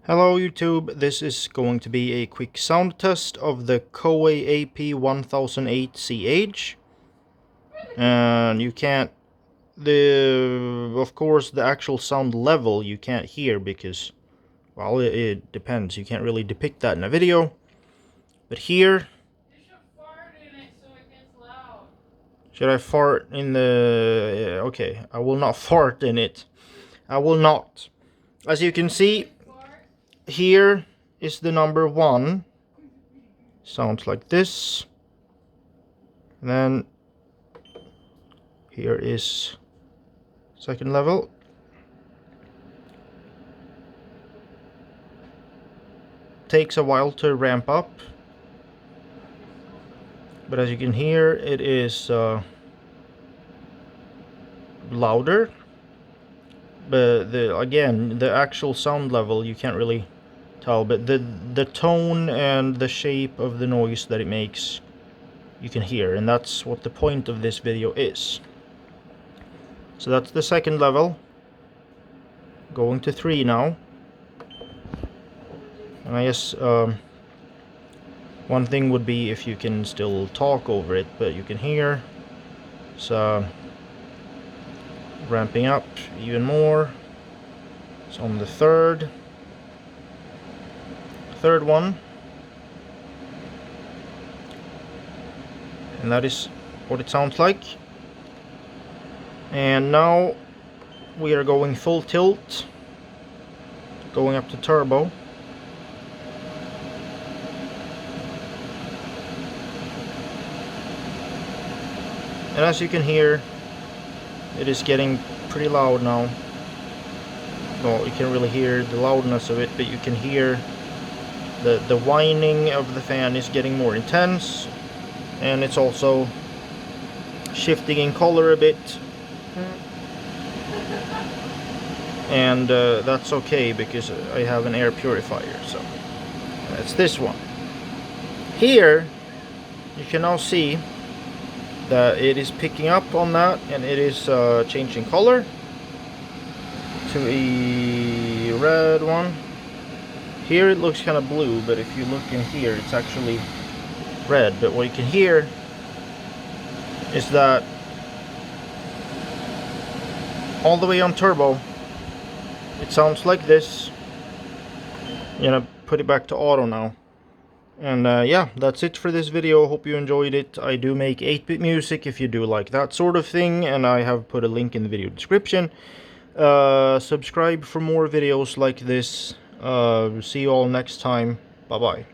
Hello YouTube, this is going to be a quick sound test of the Coway AP-1008CH. And you can't, of course the actual sound level you can't hear because, well, it depends. You can't really depict that in a video. But here, You should fart in it so it gets loud. should I fart in the, okay, I will not fart in it. I will not. As you can see, here is the number 1. Sounds like this. And then here is second level. Takes a while to ramp up, but as you can hear, it is louder. But again, the actual sound level you can't really tell, but the tone and the shape of the noise that it makes you can hear, and that's what the point of this video is. So that's the second level. Going to 3 now. And I guess one thing would be if you can still talk over it, but you can hear. So ramping up even more. So on the third one. And that is what it sounds like. And now we are going full tilt, going up to turbo. And as you can hear, it is getting pretty loud now. Well, you can't really hear the loudness of it, but you can hear the whining of the fan is getting more intense. And it's also shifting in color a bit. And that's okay because I have an air purifier, so that's this one. Here you can now see that it is picking up on that, and it is changing color to a red one. Here it looks kind of blue, but if you look in here, it's actually red. But what you can hear is that all the way on turbo, it sounds like this. You know, put it back to auto now. And yeah, that's it for this video. Hope you enjoyed it. I do make 8-bit music if you do like that sort of thing, and I have put a link in the video description. Subscribe for more videos like this. See you all next time. Bye bye.